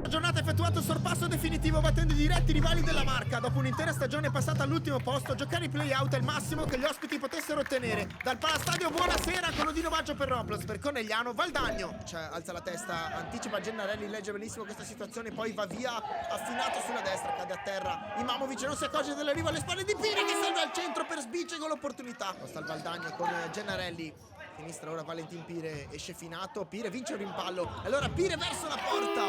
giornata ha effettuato il sorpasso definitivo battendo i diretti rivali della marca. Dopo un'intera stagione passata all'ultimo posto, giocare i play-out è il massimo che gli ospiti potessero ottenere. Dal Palastadio buonasera con Odino Baggio per Roblox, per Conegliano Valdagno. Cioè, alza la testa, anticipa Gennarelli, legge benissimo questa situazione, poi va via affinato sulla destra, cade a terra. Imamovic non si accorge dell'arrivo alle spalle di Pire che salva al centro per Sbicego l'opportunità. Costa il Valdagno con Gennarelli. Sinistra ora Valentin Pire, esce Finato, Pire vince un rimpallo, allora Pire verso la porta,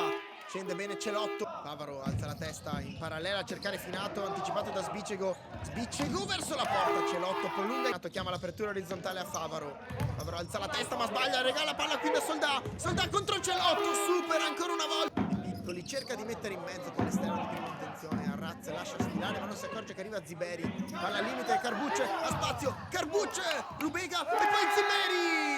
scende bene Celotto, Favaro alza la testa in parallela a cercare Finato, anticipato da Sbicego, Sbicego verso la porta, Celotto prolunga, Finato chiama l'apertura orizzontale a Favaro, Favaro alza la testa ma sbaglia, regala palla quindi a Soldà, Soldà contro Celotto, supera ancora una volta, Piccoli cerca di mettere in mezzo con l'esterno di prima intenzione, Arraz lascia sfilare ma non si accorge che arriva Ziberi, palla al limite, Carbucce a spazio, Carbucce, Rubega e poi Ziberi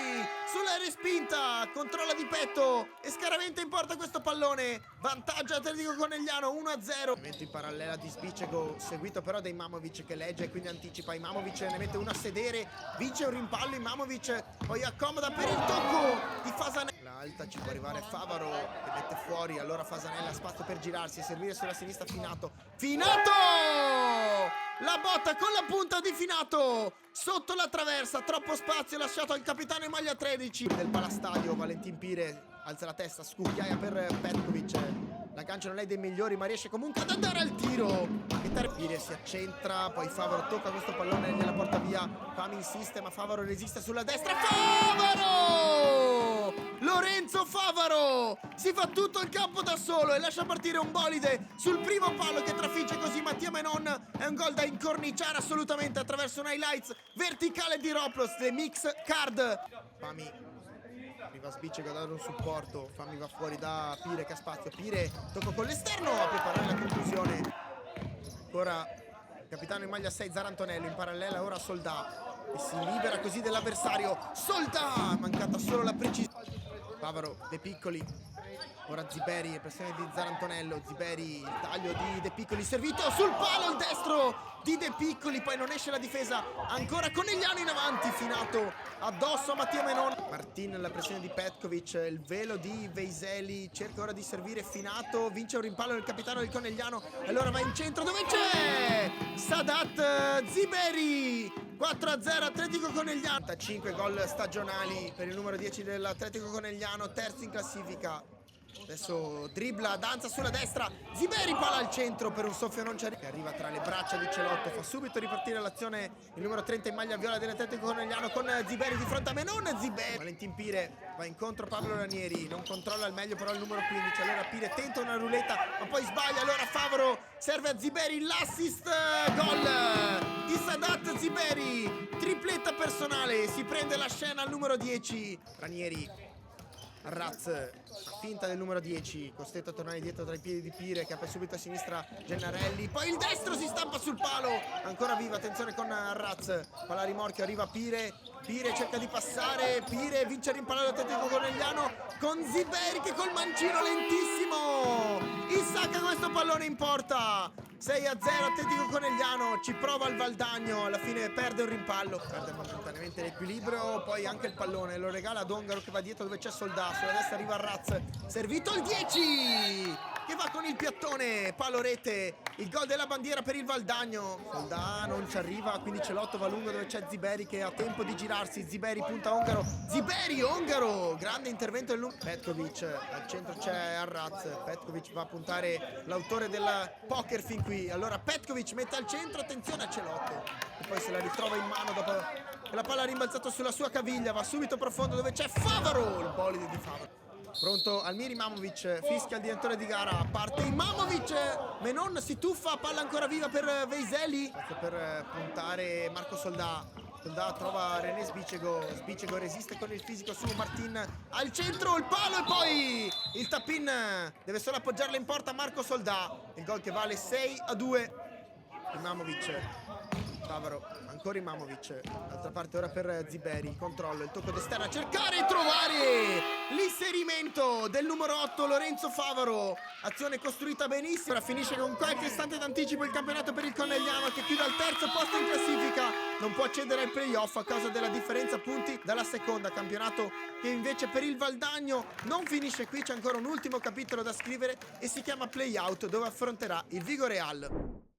sulla respinta, controlla di petto e scaraventa in porta questo pallone, vantaggio Atletico Conegliano 1-0. Movimento in parallela di Sbicego, seguito però da Imamovic che legge e quindi anticipa, Imamovic ne mette una a sedere, vince un rimpallo Imamovic, poi accomoda per il tocco di Fasanelli. La alta ci può arrivare Favaro che mette fuori, allora Fasanelli ha spazio per girarsi e servire sulla sinistra Finato. Finato! La botta con la punta di Finato sotto la traversa, troppo spazio lasciato al capitano in maglia 13 del Palastadio. Valentin Pire alza la testa, scucchiaia per Petkovic, l'aggancio non è dei migliori ma riesce comunque ad andare al tiro e Pire si accentra, poi Favaro tocca questo pallone e gliela porta via, Fami insiste ma Favaro resiste sulla destra, Favaro! Lorenzo Favaro si fa tutto il campo da solo e lascia partire un bolide sul primo palo che trafigge così Mattia Menon. È un gol da incorniciare assolutamente attraverso un highlights verticale di Roblox, le mix card. Fami arriva Sbicego a dare un supporto, Fami va fuori da Pire che ha spazio, Pire tocca con l'esterno a preparare la conclusione. Ancora capitano in maglia 6 Zarantonello in parallela ora Soldà e si libera così dell'avversario. Soldà, mancata solo la precisione. Favaro, De Piccoli, ora Ziberi, pressione di Zarantonello, Ziberi, il taglio di De Piccoli, servito sul palo il destro di De Piccoli, poi non esce la difesa, ancora Conegliano in avanti, Finato addosso a Mattia Menon. Martin, la pressione di Petkovic, il velo di Veiseli, cerca ora di servire Finato, vince un rimpallo del capitano del Conegliano, allora va in centro dove c'è Sadat Ziberi. 4-0 Atletico Conegliano, 5 gol stagionali per il numero 10 dell'Atletico Conegliano, terzo in classifica. Adesso dribbla, danza sulla destra, Ziberi palla al centro per un soffio non ci arriva, che arriva tra le braccia di Celotto, fa subito ripartire l'azione il numero 30 in maglia viola dell'Atletico Conegliano con Ziberi di fronte a Menon, Ziberi. Valentin Pire va incontro Pablo Ranieri, non controlla al meglio però il numero 15, allora Pire tenta una ruletta ma poi sbaglia, allora Favaro serve a Ziberi l'assist, gol di Sadat Ziberi, tripletta personale, si prende la scena al numero 10, Ranieri. Arraz, finta del numero 10, costretto a tornare dietro tra i piedi di Pire che apre subito a sinistra Gennarelli, poi il destro si stampa sul palo, ancora viva, attenzione con Arraz, palla a rimorchio, arriva Pire, Pire cerca di passare, Pire vince il rimpallo dell'Atletico Conegliano con Ziberi che col mancino lentissimo insacca questo pallone in porta. 6-0 Atletico Conegliano, ci prova il Valdagno, alla fine perde un rimpallo, perde momentaneamente l'equilibrio, poi anche il pallone, lo regala ad Ongaro che va dietro dove c'è Soldà, sulla destra arriva Arraz, servito il 10 che va con il piattone, palo rete, il gol della bandiera per il Valdagno, Soldà non ci arriva, quindi Celotto va lungo dove c'è Ziberi che ha tempo di girarsi, Ziberi punta Ongaro, Ziberi, Ongaro, grande intervento del Petkovic, al centro c'è Arraz, Petkovic va a puntare l'autore del poker fin qui. Allora Petkovic mette al centro, attenzione a Celotto e poi se la ritrova in mano dopo che la palla ha rimbalzato sulla sua caviglia, va subito profondo dove c'è Favaro, il bolide di Favaro. Pronto Almir Imamovic, fischia il direttore di gara, parte Imamovic, Menon si tuffa, palla ancora viva per Veiseli, per puntare Marco Soldà. Soldà trova René Sbicego, Sbicego resiste con il fisico su Martin, al centro il palo e poi il tap-in, deve solo appoggiarla in porta Marco Soldà, il gol che vale 6-2. Imamovic Favaro, ancora Imamovic, d'altra parte ora per Ziberi, controllo, il tocco d'esterno a cercare e trovare l'inserimento del numero 8 Lorenzo Favaro, azione costruita benissimo, ora finisce con qualche istante d'anticipo il campionato per il Conegliano che chiude al terzo posto in classifica, non può accedere ai playoff a causa della differenza punti dalla seconda, campionato che invece per il Valdagno non finisce qui, c'è ancora un ultimo capitolo da scrivere e si chiama Playout, dove affronterà il Vigo Real.